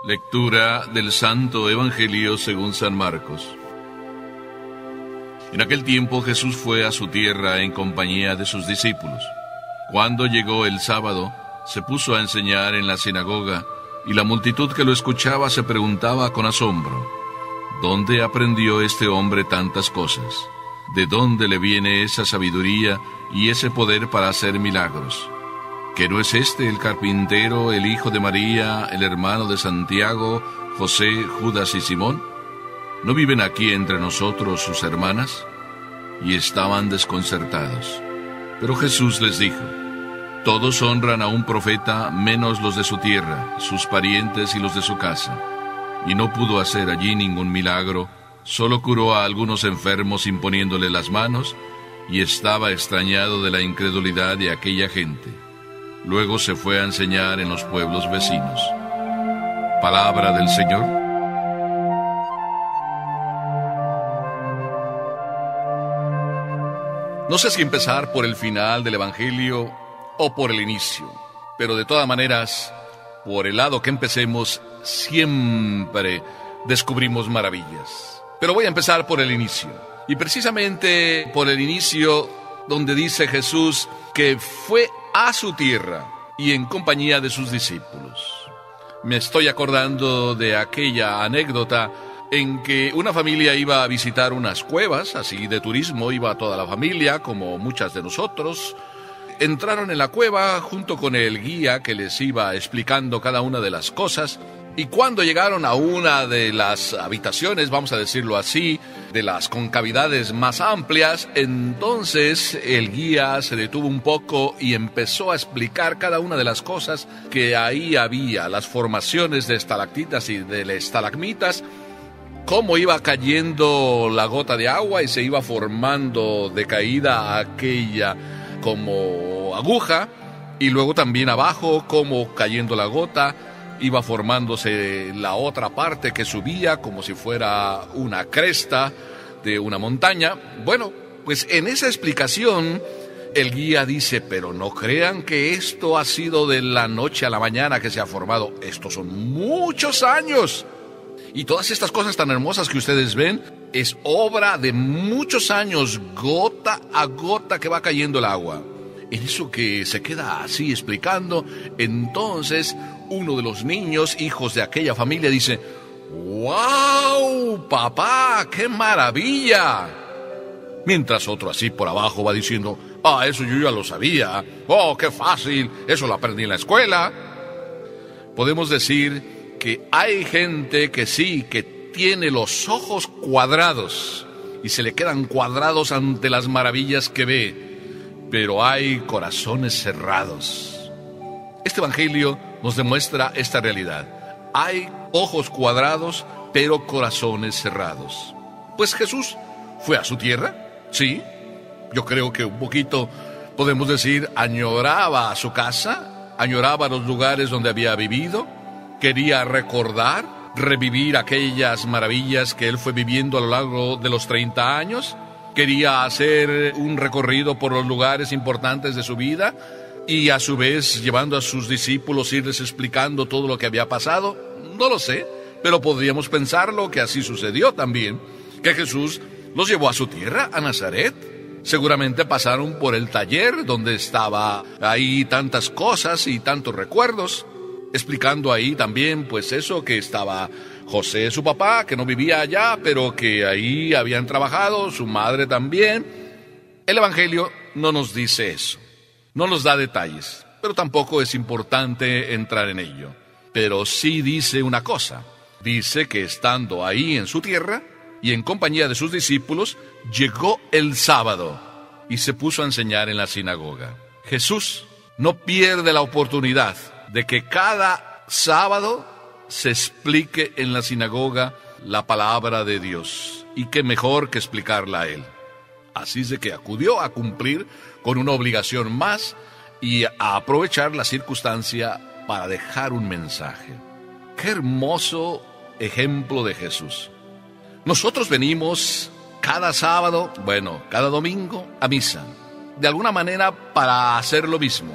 Lectura del Santo Evangelio según San Marcos. En aquel tiempo Jesús fue a su tierra en compañía de sus discípulos. Cuando llegó el sábado, se puso a enseñar en la sinagoga, y la multitud que lo escuchaba se preguntaba con asombro: ¿dónde aprendió este hombre tantas cosas? ¿De dónde le viene esa sabiduría y ese poder para hacer milagros? ¿Que no es este el carpintero, el hijo de María, el hermano de Santiago, José, Judas y Simón? ¿No viven aquí entre nosotros sus hermanas? Y estaban desconcertados. Pero Jesús les dijo: todos honran a un profeta, menos los de su tierra, sus parientes y los de su casa. Y no pudo hacer allí ningún milagro, solo curó a algunos enfermos imponiéndole las manos, y estaba extrañado de la incredulidad de aquella gente. Luego se fue a enseñar en los pueblos vecinos. Palabra del Señor. No sé si empezar por el final del Evangelio o por el inicio, pero de todas maneras, por el lado que empecemos, siempre descubrimos maravillas. Pero voy a empezar por el inicio, y precisamente por el inicio donde dice Jesús que fue a su tierra y en compañía de sus discípulos. Me estoy acordando de aquella anécdota en que una familia iba a visitar unas cuevas, así de turismo, iba toda la familia, como muchas de nosotros. Entraron en la cueva junto con el guía que les iba explicando cada una de las cosas, y cuando llegaron a una de las habitaciones, vamos a decirlo así, de las concavidades más amplias, entonces el guía se detuvo un poco y empezó a explicar cada una de las cosas que ahí había, las formaciones de estalactitas y de estalagmitas, cómo iba cayendo la gota de agua y se iba formando de caída aquella como aguja, y luego también abajo, cómo cayendo la gota iba formándose la otra parte que subía como si fuera una cresta de una montaña. Bueno, pues en esa explicación el guía dice: pero no crean que esto ha sido de la noche a la mañana que se ha formado. Estos son muchos años. Y todas estas cosas tan hermosas que ustedes ven es obra de muchos años, gota a gota que va cayendo el agua. En eso que se queda así explicando, entonces uno de los niños, hijos de aquella familia, dice: ¡wow, papá, qué maravilla! Mientras otro así por abajo va diciendo: eso yo ya lo sabía. ¡Oh, qué fácil! Eso lo aprendí en la escuela. Podemos decir que hay gente que sí, que tiene los ojos cuadrados y se le quedan cuadrados ante las maravillas que ve, pero hay corazones cerrados. Este Evangelio nos demuestra esta realidad. Hay ojos cuadrados, pero corazones cerrados. Pues Jesús fue a su tierra, sí. Yo creo que un poquito, podemos decir, añoraba a su casa, añoraba los lugares donde había vivido, quería recordar, revivir aquellas maravillas que él fue viviendo a lo largo de los 30 años, quería hacer un recorrido por los lugares importantes de su vida y a su vez llevando a sus discípulos, irles explicando todo lo que había pasado. No lo sé, pero podríamos pensarlo que así sucedió también, que Jesús los llevó a su tierra, a Nazaret. Seguramente pasaron por el taller donde estaba ahí tantas cosas y tantos recuerdos, explicando ahí también pues eso, que estaba José, su papá, que no vivía allá, pero que ahí habían trabajado, su madre también. El Evangelio no nos dice eso, no nos da detalles, pero tampoco es importante entrar en ello. Pero sí dice una cosa, dice que estando ahí en su tierra y en compañía de sus discípulos, llegó el sábado y se puso a enseñar en la sinagoga. Jesús no pierde la oportunidad de que cada sábado se explique en la sinagoga la palabra de Dios. Y qué mejor que explicarla a él. Así es de que acudió a cumplir con una obligación más y a aprovechar la circunstancia para dejar un mensaje. Qué hermoso ejemplo de Jesús. Nosotros venimos cada sábado, cada domingo a misa, de alguna manera para hacer lo mismo,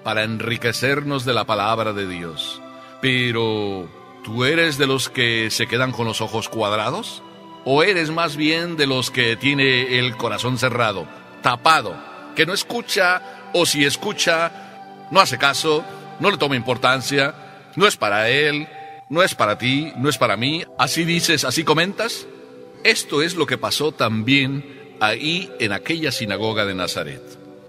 para enriquecernos de la palabra de Dios. Pero ¿Tú eres de los que se quedan con los ojos cuadrados? ¿O eres más bien de los que tiene el corazón cerrado, tapado, que no escucha, o si escucha, no hace caso, no le toma importancia, no es para él, no es para ti, no es para mí? ¿Así dices, así comentas? Esto es lo que pasó también ahí en aquella sinagoga de Nazaret.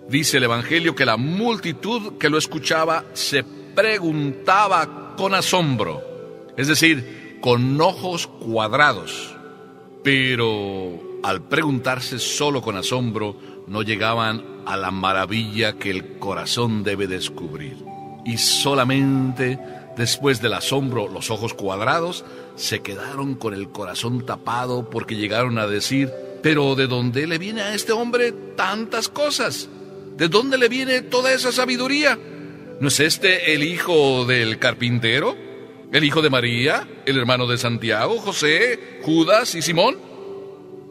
Dice el Evangelio que la multitud que lo escuchaba se preguntaba con asombro, es decir, con ojos cuadrados. Pero al preguntarse solo con asombro, no llegaban a la maravilla que el corazón debe descubrir. Y solamente después del asombro, los ojos cuadrados se quedaron con el corazón tapado, porque llegaron a decir: ¿pero de dónde le viene a este hombre tantas cosas? ¿De dónde le viene toda esa sabiduría? ¿No es este el hijo del carpintero? ¿El hijo de María? ¿El hermano de Santiago, José, Judas y Simón?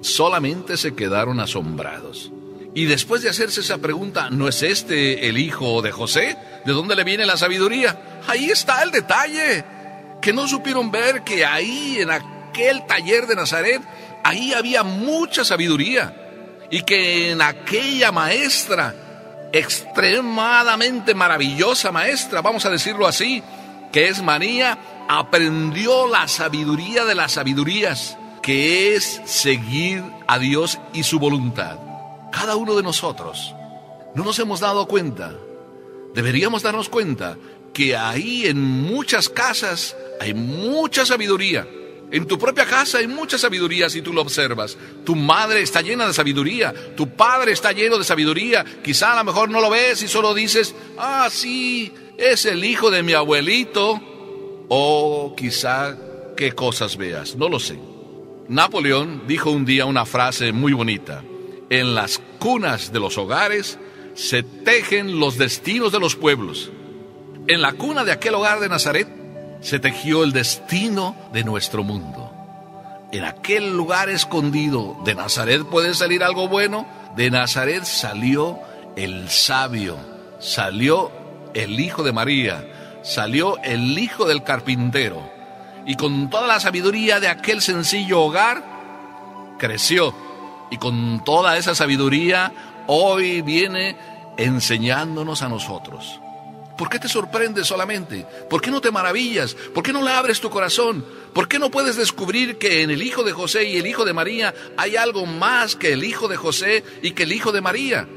Solamente se quedaron asombrados. Y después de hacerse esa pregunta, ¿no es este el hijo de José? ¿De dónde le viene la sabiduría? Ahí está el detalle, que no supieron ver que ahí, en aquel taller de Nazaret, ahí había mucha sabiduría. Y que en aquella maestra, extremadamente maravillosa maestra, vamos a decirlo así, que es María, aprendió la sabiduría de las sabidurías, que es seguir a Dios y su voluntad. Cada uno de nosotros no nos hemos dado cuenta, deberíamos darnos cuenta, que ahí en muchas casas hay mucha sabiduría. En tu propia casa hay mucha sabiduría si tú lo observas. Tu madre está llena de sabiduría, tu padre está lleno de sabiduría. Quizá a lo mejor no lo ves y solo dices: ah, sí, es el hijo de mi abuelito. O quizá qué cosas veas, no lo sé. Napoleón dijo un día una frase muy bonita: en las cunas de los hogares se tejen los destinos de los pueblos. En la cuna de aquel hogar de Nazaret se tejió el destino de nuestro mundo. En aquel lugar escondido de Nazaret puede salir algo bueno. De Nazaret salió el sabio, salió el hijo de María, salió el hijo del carpintero. Y con toda la sabiduría de aquel sencillo hogar, creció. Y con toda esa sabiduría, hoy viene enseñándonos a nosotros. ¿Por qué te sorprendes solamente? ¿Por qué no te maravillas? ¿Por qué no le abres tu corazón? ¿Por qué no puedes descubrir que en el hijo de José y el hijo de María hay algo más que el hijo de José y que el hijo de María?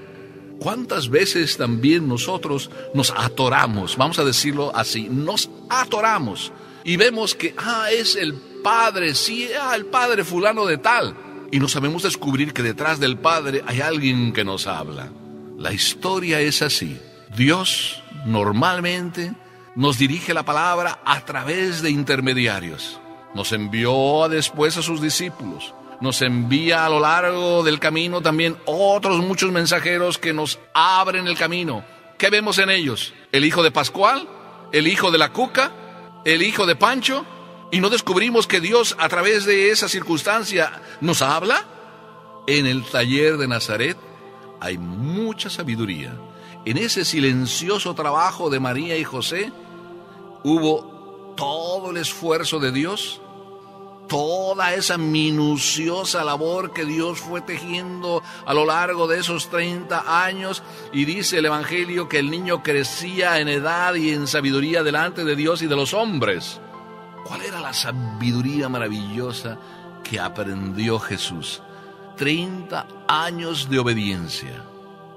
¿Cuántas veces también nosotros nos atoramos? Vamos a decirlo así, nos atoramos. Y vemos que, es el padre, sí, el padre fulano de tal. Y no sabemos descubrir que detrás del padre hay alguien que nos habla. La historia es así. Dios normalmente nos dirige la palabra a través de intermediarios. Nos envió después a sus discípulos. Nos envía a lo largo del camino también otros muchos mensajeros que nos abren el camino. ¿Qué vemos en ellos? ¿El hijo de Pascual? ¿El hijo de la Cuca? ¿El hijo de Pancho? ¿Y no descubrimos que Dios a través de esa circunstancia nos habla? En el taller de Nazaret hay mucha sabiduría. En ese silencioso trabajo de María y José hubo todo el esfuerzo de Dios, toda esa minuciosa labor que Dios fue tejiendo a lo largo de esos 30 años. Y dice el Evangelio que el niño crecía en edad y en sabiduría delante de Dios y de los hombres. ¿Cuál era la sabiduría maravillosa que aprendió Jesús? 30 años de obediencia.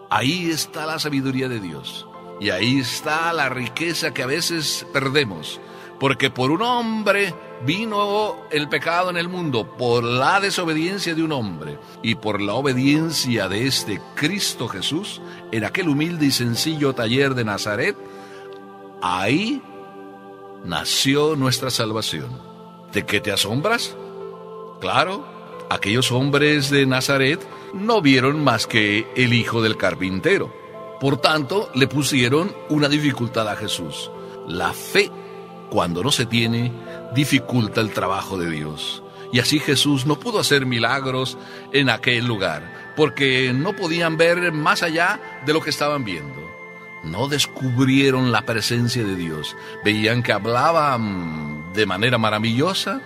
Ahí está la sabiduría de Dios. Y ahí está la riqueza que a veces perdemos. Porque por un hombre vino el pecado en el mundo, por la desobediencia de un hombre. Y por la obediencia de este Cristo Jesús, en aquel humilde y sencillo taller de Nazaret, ahí nació nuestra salvación. ¿De qué te asombras? Claro, aquellos hombres de Nazaret no vieron más que el hijo del carpintero. Por tanto, le pusieron una dificultad a Jesús. La fe, cuando no se tiene, dificulta el trabajo de Dios. Y así Jesús no pudo hacer milagros en aquel lugar, porque no podían ver más allá de lo que estaban viendo. no descubrieron la presencia de Dios. Veían que hablaba de manera maravillosa,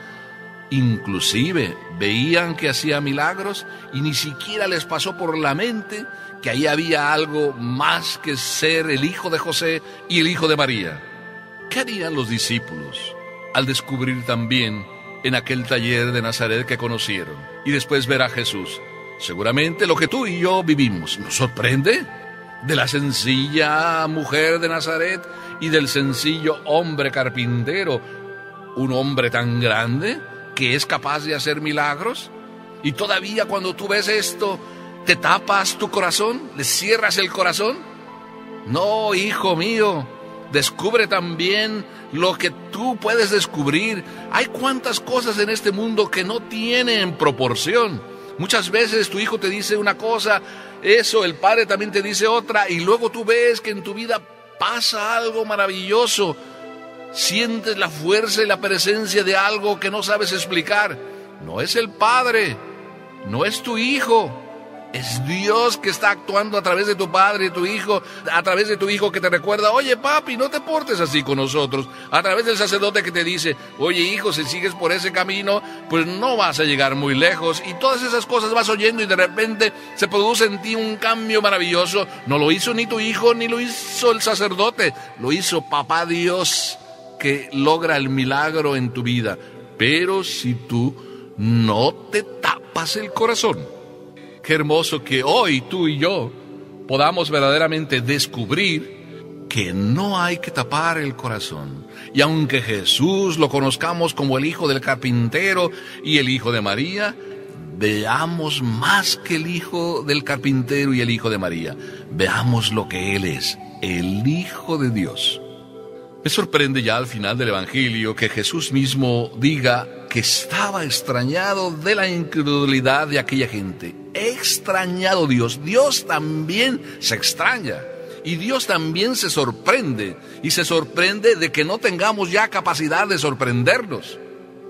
inclusive veían que hacía milagros y ni siquiera les pasó por la mente que ahí había algo más que ser el hijo de José y el hijo de María. ¿Qué harían los discípulos al descubrir también en aquel taller de Nazaret que conocieron y después ver a Jesús? Seguramente lo que tú y yo vivimos nos sorprende, de la sencilla mujer de Nazaret y del sencillo hombre carpintero, un hombre tan grande que es capaz de hacer milagros. Y todavía cuando tú ves esto, ¿te tapas tu corazón? ¿Le cierras el corazón? No, hijo mío, descubre también lo que tú puedes descubrir. Hay cuantas cosas en este mundo que no tienen proporción. Muchas veces tu hijo te dice una cosa, eso, el padre también te dice otra, y luego tú ves que en tu vida pasa algo maravilloso. Sientes la fuerza y la presencia de algo que no sabes explicar. No es el padre, no es tu hijo. Es Dios que está actuando a través de tu padre y tu hijo, a través de tu hijo que te recuerda, oye papi, no te portes así con nosotros. A través del sacerdote que te dice, oye hijo, si sigues por ese camino, pues no vas a llegar muy lejos. Y todas esas cosas vas oyendo y de repente se produce en ti un cambio maravilloso. No lo hizo ni tu hijo, ni lo hizo el sacerdote, lo hizo papá Dios, que logra el milagro en tu vida. Pero si tú no te tapas el corazón. Qué hermoso que hoy tú y yo podamos verdaderamente descubrir que no hay que tapar el corazón. Y aunque Jesús lo conozcamos como el hijo del carpintero y el hijo de María, veamos más que el hijo del carpintero y el hijo de María. Veamos lo que Él es, el Hijo de Dios. Me sorprende ya al final del Evangelio que Jesús mismo diga que estaba extrañado de la incredulidad de aquella gente. Extrañado Dios. Dios también se extraña. Y Dios también se sorprende. Y se sorprende de que no tengamos ya capacidad de sorprendernos.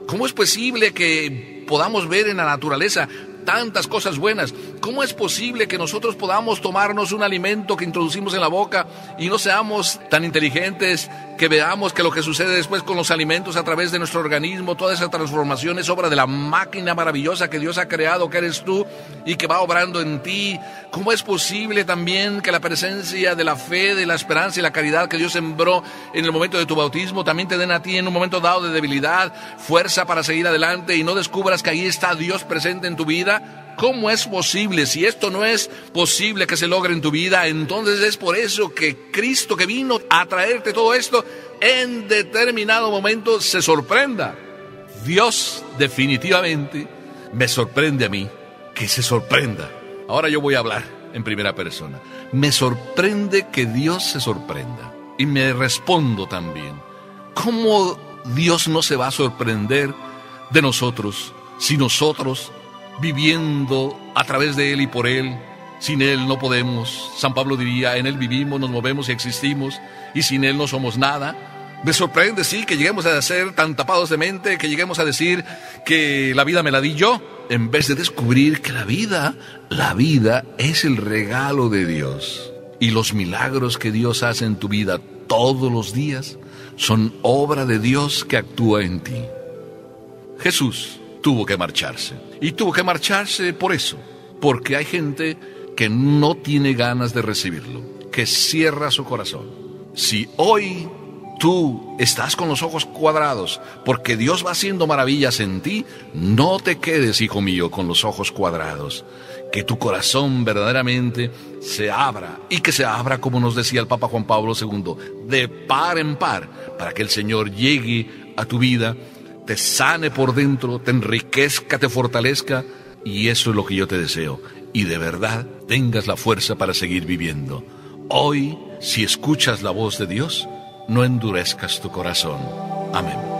¿Cómo es posible que podamos ver en la naturaleza tantas cosas buenas? ¿Cómo es posible que nosotros podamos tomarnos un alimento que introducimos en la boca y no seamos tan inteligentes que veamos que lo que sucede después con los alimentos a través de nuestro organismo, toda esa transformación es obra de la máquina maravillosa que Dios ha creado, que eres tú y que va obrando en ti? ¿Cómo es posible también que la presencia de la fe, de la esperanza y la caridad que Dios sembró en el momento de tu bautismo también te den a ti en un momento dado de debilidad, fuerza para seguir adelante y no descubras que ahí está Dios presente en tu vida? ¿Cómo es posible? Si esto no es posible que se logre en tu vida, entonces es por eso que Cristo, que vino a traerte todo esto, en determinado momento se sorprenda. Dios definitivamente me sorprende a mí, que se sorprenda. Ahora yo voy a hablar en primera persona. Me sorprende que Dios se sorprenda. Y me respondo también, ¿cómo Dios no se va a sorprender de nosotros si nosotros, viviendo a través de Él y por Él, sin Él no podemos? San Pablo diría, en Él vivimos, nos movemos y existimos, y sin Él no somos nada. Me sorprende, sí, que lleguemos a ser tan tapados de mente, que lleguemos a decir que la vida me la di yo, en vez de descubrir que la vida es el regalo de Dios. Y los milagros que Dios hace en tu vida todos los días son obra de Dios que actúa en ti. Jesús tuvo que marcharse. Y tuvo que marcharse por eso. Porque hay gente que no tiene ganas de recibirlo, que cierra su corazón. Si hoy tú estás con los ojos cuadrados porque Dios va haciendo maravillas en ti, no te quedes, hijo mío, con los ojos cuadrados. Que tu corazón verdaderamente se abra, y que se abra, como nos decía el Papa Juan Pablo II, de par en par, para que el Señor llegue a tu vida, te sane por dentro, te enriquezca, te fortalezca, y eso es lo que yo te deseo. Y de verdad tengas la fuerza para seguir viviendo. Hoy, si escuchas la voz de Dios, no endurezcas tu corazón. Amén.